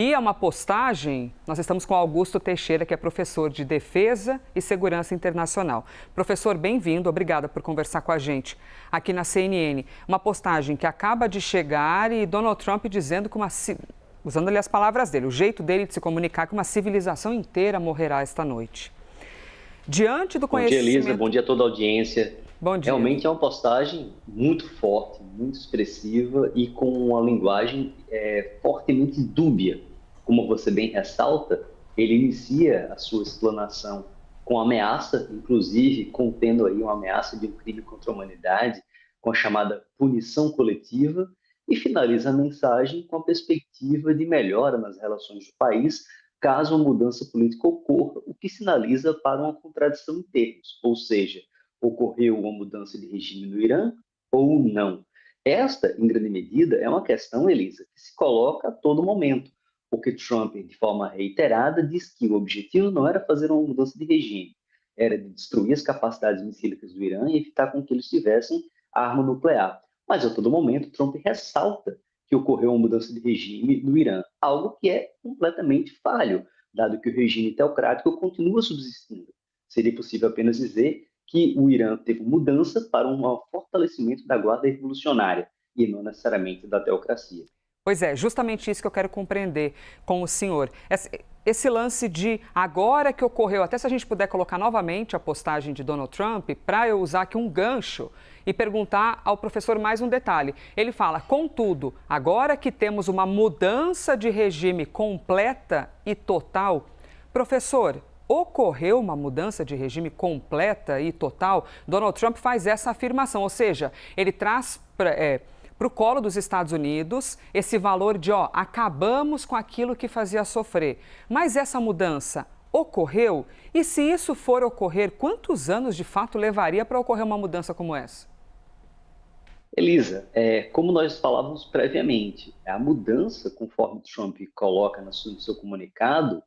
E é uma postagem, nós estamos com Augusto Teixeira, que é professor de Defesa e Segurança Internacional. Professor, bem-vindo, obrigada por conversar com a gente aqui na CNN. Uma postagem que acaba de chegar e Donald Trump dizendo que usando ali as palavras dele, o jeito dele de se comunicar, que uma civilização inteira morrerá esta noite. Diante do conhecimento... Bom dia, Elisa. Bom dia a toda a audiência. Bom dia. Realmente é uma postagem muito forte, muito expressiva e com uma linguagem fortemente dúbia. Como você bem ressalta, ele inicia a sua explanação com ameaça, inclusive contendo aí uma ameaça de um crime contra a humanidade, com a chamada punição coletiva, e finaliza a mensagem com a perspectiva de melhora nas relações do país, caso uma mudança política ocorra, o que sinaliza para uma contradição em termos, ou seja, ocorreu uma mudança de regime no Irã ou não. Esta, em grande medida, é uma questão, Elisa, que se coloca a todo momento, porque Trump, de forma reiterada, diz que o objetivo não era fazer uma mudança de regime, era de destruir as capacidades missílicas do Irã e evitar com que eles tivessem arma nuclear. Mas, a todo momento, Trump ressalta que ocorreu uma mudança de regime no Irã, algo que é completamente falho, dado que o regime teocrático continua subsistindo. Seria possível apenas dizer que o Irã teve mudança para um fortalecimento da guarda revolucionária e não necessariamente da teocracia. Pois é, justamente isso que eu quero compreender com o senhor. Esse lance de agora que ocorreu, até se a gente puder colocar novamente a postagem de Donald Trump, para eu usar aqui um gancho e perguntar ao professor mais um detalhe. Ele fala, contudo, agora que temos uma mudança de regime completa e total, professor, ocorreu uma mudança de regime completa e total? Donald Trump faz essa afirmação, ou seja, ele traz para o colo dos Estados Unidos esse valor de, acabamos com aquilo que fazia sofrer. Mas essa mudança ocorreu? E se isso for ocorrer, quantos anos de fato levaria para ocorrer uma mudança como essa? Elisa, como nós falávamos previamente, a mudança, conforme Trump coloca no seu comunicado,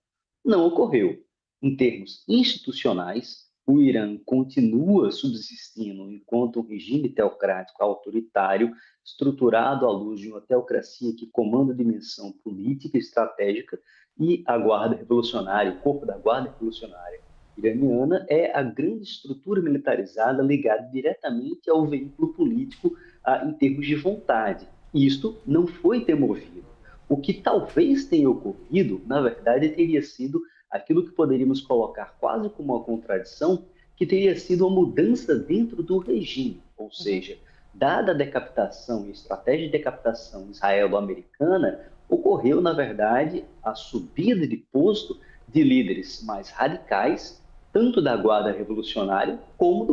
não ocorreu. Em termos institucionais, o Irã continua subsistindo enquanto um regime teocrático autoritário, estruturado à luz de uma teocracia que comanda a dimensão política e estratégica, e a Guarda Revolucionária, o corpo da Guarda Revolucionária iraniana, é a grande estrutura militarizada ligada diretamente ao veículo político em termos de vontade. Isto não foi demovido. O que talvez tenha ocorrido, na verdade, teria sido aquilo que poderíamos colocar quase como uma contradição, que teria sido uma mudança dentro do regime, ou seja, dada a decapitação e a estratégia de decapitação israelo-americana, ocorreu, na verdade, a subida de posto de líderes mais radicais, tanto da Guarda Revolucionária como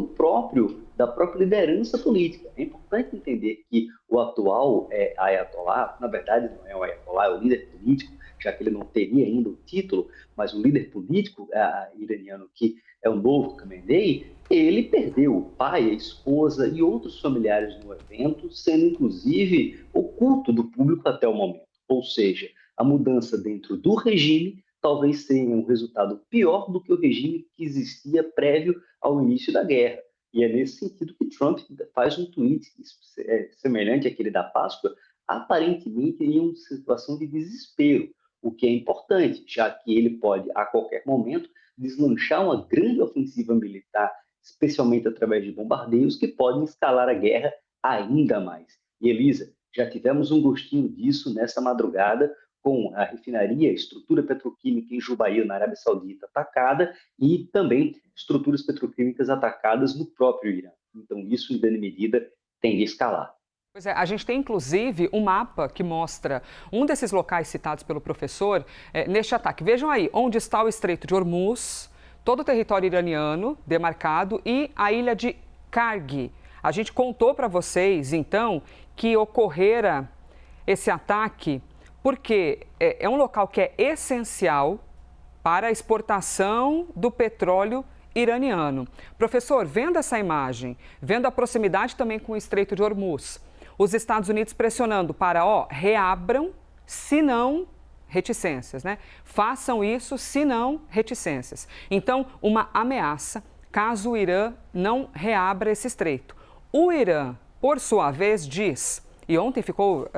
da própria liderança política. É importante entender que o atual Ayatollah, na verdade não é o Ayatollah, é o líder político, já que ele não teria ainda o título, mas o líder político iraniano, que é o novo Khamenei, ele perdeu o pai, a esposa e outros familiares no evento, sendo inclusive oculto do público até o momento. Ou seja, a mudança dentro do regime talvez tenha um resultado pior do que o regime que existia prévio ao início da guerra. E é nesse sentido que Trump faz um tweet semelhante àquele da Páscoa, aparentemente em uma situação de desespero, o que é importante, já que ele pode, a qualquer momento, deslanchar uma grande ofensiva militar, especialmente através de bombardeios, que podem escalar a guerra ainda mais. E, Elisa, já tivemos um gostinho disso nessa madrugada, com a refinaria, a estrutura petroquímica em Jubail, na Arábia Saudita, atacada, e também estruturas petroquímicas atacadas no próprio Irã. Então, isso, em grande medida, tende a escalar. Pois é, a gente tem inclusive um mapa que mostra um desses locais citados pelo professor neste ataque. Vejam aí, onde está o Estreito de Hormuz, todo o território iraniano demarcado e a ilha de Karg. A gente contou para vocês, então, que ocorrera esse ataque porque é um local que é essencial para a exportação do petróleo iraniano. Professor, vendo essa imagem, vendo a proximidade também com o Estreito de Hormuz, os Estados Unidos pressionando para, reabram, se não reticências, né? Façam isso, se não reticências. Então, uma ameaça caso o Irã não reabra esse estreito. O Irã, por sua vez, diz, e ontem ficou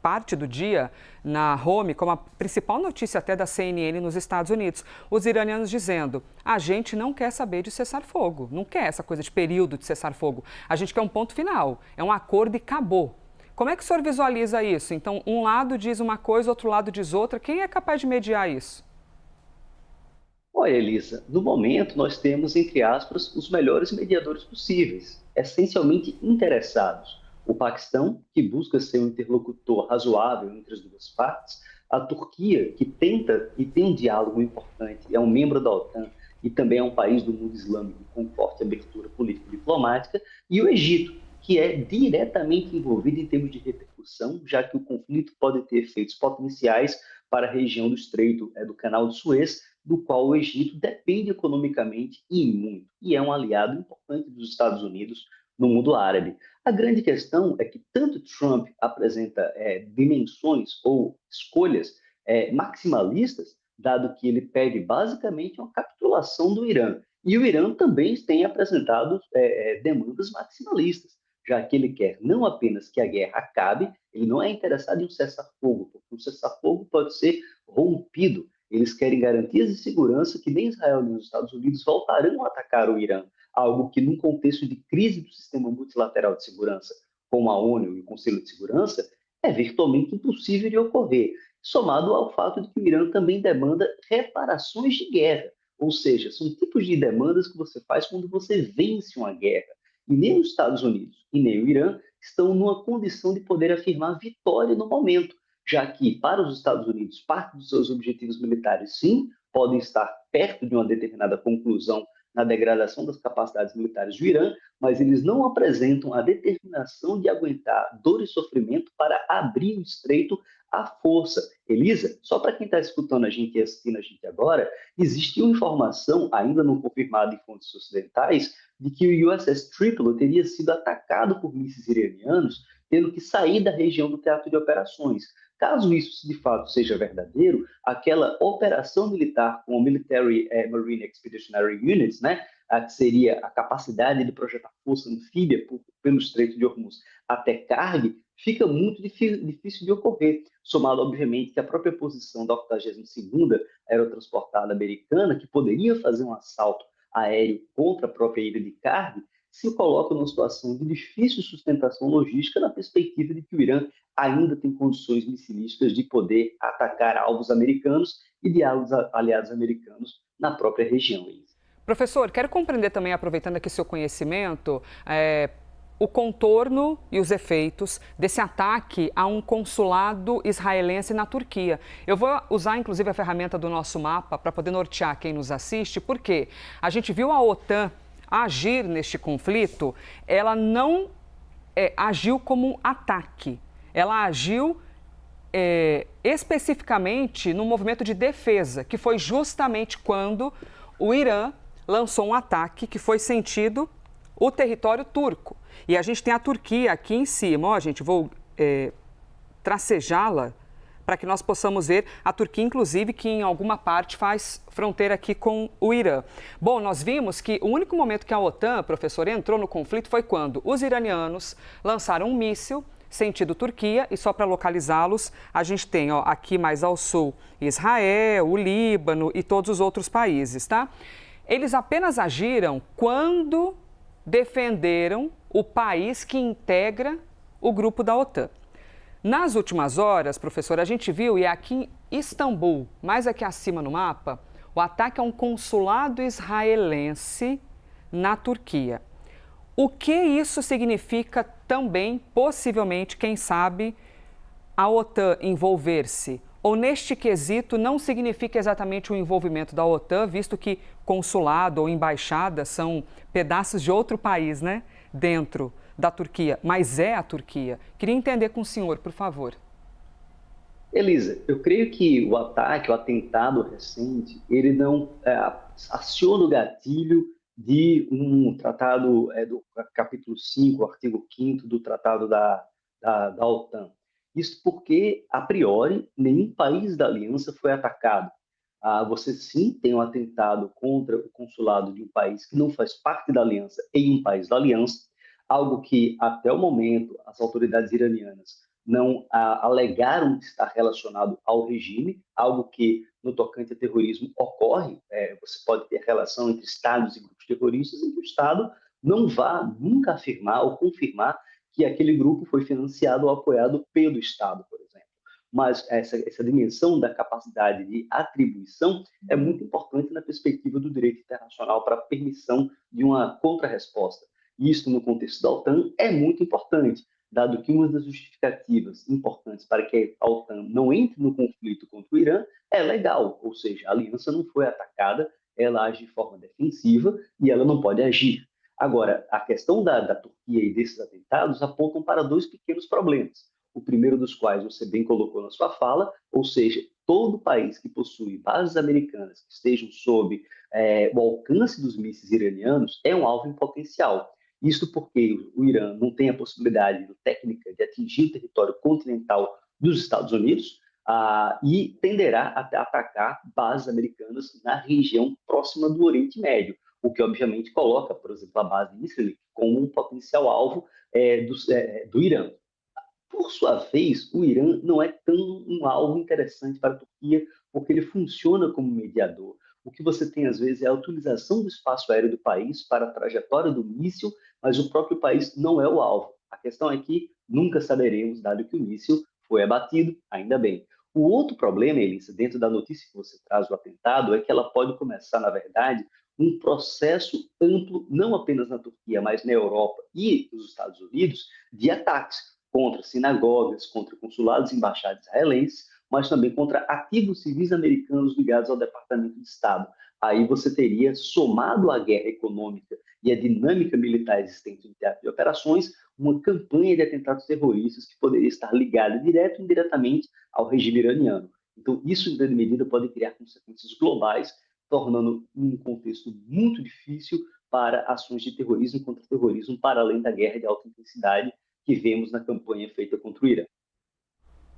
parte do dia na home como a principal notícia até da CNN nos Estados Unidos. Os iranianos dizendo: a gente não quer saber de cessar-fogo, não quer essa coisa de período de cessar-fogo. A gente quer um ponto final, é um acordo e acabou. Como é que o senhor visualiza isso? Então, um lado diz uma coisa, outro lado diz outra. Quem é capaz de mediar isso? Olha, Elisa, no momento nós temos, entre aspas, os melhores mediadores possíveis, essencialmente interessados. O Paquistão, que busca ser um interlocutor razoável entre as duas partes, a Turquia, que tenta e tem um diálogo importante, é um membro da OTAN e também é um país do mundo islâmico com forte abertura político-diplomática, e o Egito, que é diretamente envolvido em termos de repercussão, já que o conflito pode ter efeitos potenciais para a região do Estreito do Canal de Suez, do qual o Egito depende economicamente e muito, e é um aliado importante dos Estados Unidos no mundo árabe. A grande questão é que tanto Trump apresenta dimensões ou escolhas maximalistas, dado que ele pede basicamente uma capitulação do Irã, e o Irã também tem apresentado demandas maximalistas, já que ele quer não apenas que a guerra acabe, ele não é interessado em um cessar-fogo, porque um cessar-fogo pode ser rompido. Eles querem garantias de segurança que nem Israel nem os Estados Unidos voltarão a atacar o Irã, algo que, num contexto de crise do sistema multilateral de segurança, como a ONU e o Conselho de Segurança, é virtualmente impossível de ocorrer, somado ao fato de que o Irã também demanda reparações de guerra, ou seja, são tipos de demandas que você faz quando você vence uma guerra. E nem os Estados Unidos e nem o Irã estão numa condição de poder afirmar vitória no momento, já que, para os Estados Unidos, parte dos seus objetivos militares, sim, podem estar perto de uma determinada conclusão na degradação das capacidades militares do Irã, mas eles não apresentam a determinação de aguentar dor e sofrimento para abrir o estreito à força. Elisa, só para quem está escutando a gente e assistindo a gente agora, existe uma informação, ainda não confirmada em fontes ocidentais, de que o USS Tripoli teria sido atacado por mísseis iranianos, tendo que sair da região do teatro de operações. Caso isso de fato seja verdadeiro, aquela operação militar com o Military Marine Expeditionary Units, né, que seria a capacidade de projetar força anfíbia pelo Estreito de Hormuz até Karg, fica muito difícil de ocorrer, somado, obviamente, que a própria posição da 82ª Aerotransportada Americana, que poderia fazer um assalto aéreo contra a própria ilha de Karg, se coloca numa situação de difícil sustentação logística na perspectiva de que o Irã ainda tem condições missilísticas de poder atacar alvos americanos e de aliados americanos na própria região. Professor, quero compreender também, aproveitando aqui seu conhecimento, o contorno e os efeitos desse ataque a um consulado israelense na Turquia. Eu vou usar, inclusive, a ferramenta do nosso mapa para poder nortear quem nos assiste, porque a gente viu a OTAN agir neste conflito, ela não agiu como um ataque, ela agiu especificamente no movimento de defesa, que foi justamente quando o Irã lançou um ataque que foi sentido o território turco. E a gente tem a Turquia aqui em cima, ó, gente, vou tracejá-la para que nós possamos ver a Turquia, inclusive, que em alguma parte faz fronteira aqui com o Irã. Bom, nós vimos que o único momento que a OTAN, professor, entrou no conflito foi quando os iranianos lançaram um míssil sentido Turquia, e só para localizá-los, a gente tem aqui mais ao sul Israel, o Líbano e todos os outros países, tá? Eles apenas agiram quando defenderam o país que integra o grupo da OTAN. Nas últimas horas, professor, a gente viu, e aqui em Istambul, mais aqui acima no mapa, o ataque a um consulado israelense na Turquia. O que isso significa também, possivelmente, quem sabe, a OTAN envolver-se? Ou neste quesito não significa exatamente o envolvimento da OTAN, visto que consulado ou embaixada são pedaços de outro país, né? Dentro da Turquia, mas é a Turquia. Queria entender com o senhor, por favor. Elisa, eu creio que o ataque, o atentado recente, ele não aciona o gatilho de um tratado do capítulo 5, artigo 5º do tratado da OTAN. Isso porque, a priori, nenhum país da aliança foi atacado. Você sim tem um atentado contra o consulado de um país que não faz parte da aliança em um país da aliança, algo que, até o momento, as autoridades iranianas não alegaram estar relacionado ao regime, algo que no tocante a terrorismo ocorre. Você pode ter relação entre Estados e grupos terroristas em que o Estado não vá nunca afirmar ou confirmar que aquele grupo foi financiado ou apoiado pelo Estado, por exemplo. Mas essa dimensão da capacidade de atribuição é muito importante na perspectiva do direito internacional para a permissão de uma contrarresposta. Isso, no contexto da OTAN, é muito importante, dado que uma das justificativas importantes para que a OTAN não entre no conflito contra o Irã é legal, ou seja, a aliança não foi atacada, ela age de forma defensiva e ela não pode agir. Agora, a questão da Turquia e desses atentados apontam para dois pequenos problemas. O primeiro dos quais você bem colocou na sua fala, ou seja, todo país que possui bases americanas que estejam sob o alcance dos mísseis iranianos é um alvo em potencial. Isso porque o Irã não tem a possibilidade técnica de atingir o território continental dos Estados Unidos e tenderá a atacar bases americanas na região próxima do Oriente Médio, o que obviamente coloca, por exemplo, a base de Israel como um potencial alvo do Irã. Por sua vez, o Irã não é tão um alvo interessante para a Turquia, porque ele funciona como mediador. O que você tem, às vezes, é a utilização do espaço aéreo do país para a trajetória do míssil, mas o próprio país não é o alvo. A questão é que nunca saberemos, dado que o míssil foi abatido, ainda bem. O outro problema, Elissa, dentro da notícia que você traz do atentado, é que ela pode começar, na verdade, um processo amplo, não apenas na Turquia, mas na Europa e nos Estados Unidos, de ataques contra sinagogas, contra consulados e embaixadas israelenses, mas também contra ativos civis americanos ligados ao Departamento de Estado. Aí você teria, somado à guerra econômica e à dinâmica militar existente no teatro de operações, uma campanha de atentados terroristas que poderia estar ligada direto ou indiretamente ao regime iraniano. Então, isso, em grande medida, pode criar consequências globais, tornando um contexto muito difícil para ações de terrorismo contra terrorismo, para além da guerra de alta intensidade que vemos na campanha feita contra o Irã.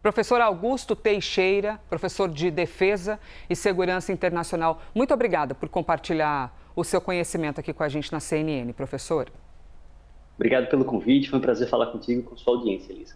Professor Augusto Teixeira, professor de Defesa e Segurança Internacional, muito obrigada por compartilhar o seu conhecimento aqui com a gente na CNN, professor. Obrigado pelo convite, foi um prazer falar contigo e com sua audiência, Elisa.